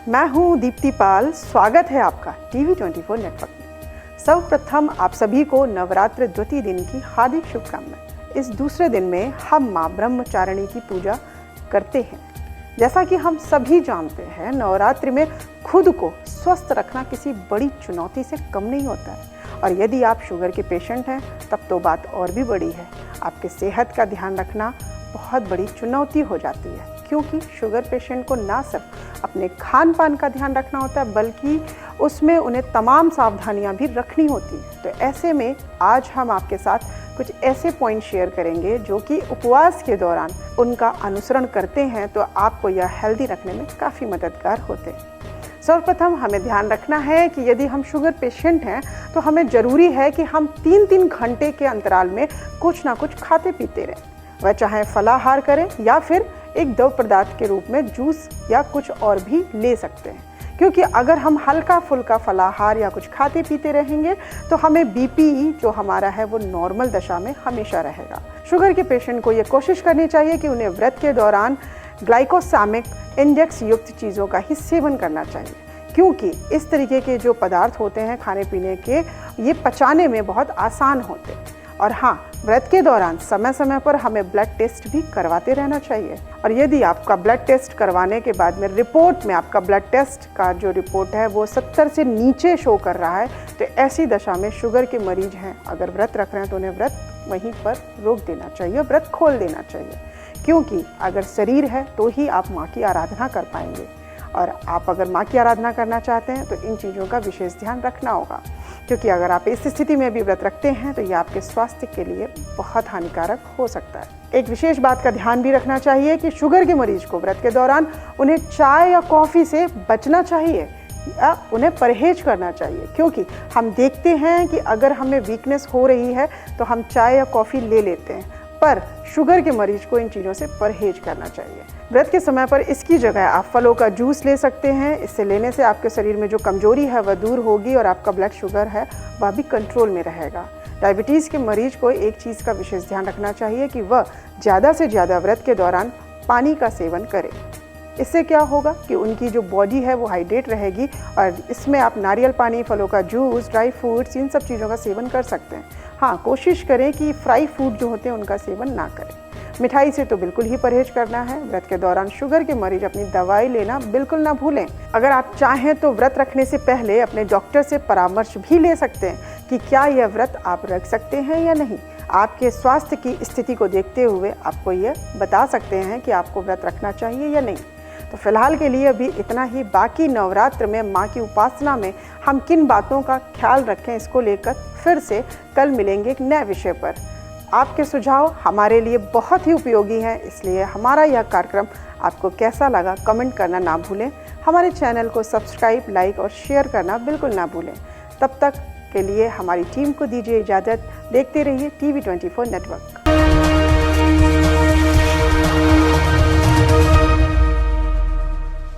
मैं हूं दीप्ति पाल। स्वागत है आपका TV24 नेटवर्क में। सर्वप्रथम आप सभी को नवरात्र द्वितीय दिन की हार्दिक शुभकामनाएं। इस दूसरे दिन में हम मां ब्रह्मचारिणी की पूजा करते हैं। जैसा कि हम सभी जानते हैं, नवरात्रि में खुद को स्वस्थ रखना किसी बड़ी चुनौती से कम नहीं होता है। और यदि आप शुगर के पेशेंट हैं तब तो बात और भी बड़ी है। आपके सेहत का ध्यान रखना बहुत बड़ी चुनौती हो जाती है, क्योंकि शुगर पेशेंट को ना सिर्फ अपने खान पान का ध्यान रखना होता है, बल्कि उसमें उन्हें तमाम सावधानियां भी रखनी होती हैं। तो ऐसे में आज हम आपके साथ कुछ ऐसे पॉइंट शेयर करेंगे जो कि उपवास के दौरान उनका अनुसरण करते हैं तो आपको यह हेल्दी रखने में काफ़ी मददगार होते हैं। सर्वप्रथम हमें ध्यान रखना है कि यदि हम शुगर पेशेंट हैं तो हमें ज़रूरी है कि हम 3-3 घंटे के अंतराल में कुछ ना कुछ खाते पीते रहें। वह चाहे फलाहार करें या फिर एक द्रव पदार्थ के रूप में जूस या कुछ और भी ले सकते हैं, क्योंकि अगर हम हल्का फुल्का फलाहार या कुछ खाते पीते रहेंगे तो हमें बीपी जो हमारा है वो नॉर्मल दशा में हमेशा रहेगा। शुगर के पेशेंट को ये कोशिश करनी चाहिए कि उन्हें व्रत के दौरान ग्लाइकोसामिक इंडेक्स युक्त चीज़ों का ही सेवन करना चाहिए, क्योंकि इस तरीके के जो पदार्थ होते हैं खाने पीने के, ये पचाने में बहुत आसान होते हैं। और हाँ, व्रत के दौरान समय समय पर हमें ब्लड टेस्ट भी करवाते रहना चाहिए। और यदि आपका ब्लड टेस्ट करवाने के बाद में रिपोर्ट में आपका ब्लड टेस्ट का जो रिपोर्ट है वो 70 से नीचे शो कर रहा है, तो ऐसी दशा में शुगर के मरीज हैं, अगर व्रत रख रहे हैं तो उन्हें व्रत वहीं पर रोक देना चाहिए, व्रत खोल देना चाहिए। क्योंकि अगर शरीर है तो ही आप माँ की आराधना कर पाएंगे, और आप अगर माँ की आराधना करना चाहते हैं तो इन चीज़ों का विशेष ध्यान रखना होगा, क्योंकि अगर आप इस स्थिति में भी व्रत रखते हैं तो ये आपके स्वास्थ्य के लिए बहुत हानिकारक हो सकता है। एक विशेष बात का ध्यान भी रखना चाहिए कि शुगर के मरीज को व्रत के दौरान उन्हें चाय या कॉफ़ी से बचना चाहिए या उन्हें परहेज करना चाहिए, क्योंकि हम देखते हैं कि अगर हमें वीकनेस हो रही है तो हम चाय या कॉफ़ी ले लेते हैं, पर शुगर के मरीज को इन चीज़ों से परहेज करना चाहिए। व्रत के समय पर इसकी जगह आप फलों का जूस ले सकते हैं। इससे लेने से आपके शरीर में जो कमजोरी है वह दूर होगी और आपका ब्लड शुगर है वह भी कंट्रोल में रहेगा। डायबिटीज़ के मरीज को एक चीज़ का विशेष ध्यान रखना चाहिए कि वह ज़्यादा से ज़्यादा व्रत के दौरान पानी का सेवन करें। इससे क्या होगा कि उनकी जो बॉडी है वो हाइड्रेट रहेगी, और इसमें आप नारियल पानी, फलों का जूस, ड्राई फ्रूट्स, इन सब चीज़ों का सेवन कर सकते हैं। हाँ, कोशिश करें कि फ्राई फूड जो होते हैं उनका सेवन ना करें। मिठाई से तो बिल्कुल ही परहेज करना है। व्रत के दौरान शुगर के मरीज अपनी दवाई लेना बिल्कुल ना भूलें। अगर आप चाहें तो व्रत रखने से पहले अपने डॉक्टर से परामर्श भी ले सकते हैं कि क्या यह व्रत आप रख सकते हैं या नहीं। आपके स्वास्थ्य की स्थिति को देखते हुए आपको यह बता सकते हैं कि आपको व्रत रखना चाहिए या नहीं। तो फिलहाल के लिए अभी इतना ही। बाकी नवरात्र में माँ की उपासना में हम किन बातों का ख्याल रखें, इसको लेकर फिर से कल मिलेंगे एक नए विषय पर। आपके सुझाव हमारे लिए बहुत ही उपयोगी हैं, इसलिए हमारा यह कार्यक्रम आपको कैसा लगा कमेंट करना ना भूलें। हमारे चैनल को सब्सक्राइब, लाइक और शेयर करना बिल्कुल ना भूलें। तब तक के लिए हमारी टीम को दीजिए इजाज़त। देखते रहिए TV24 नेटवर्क।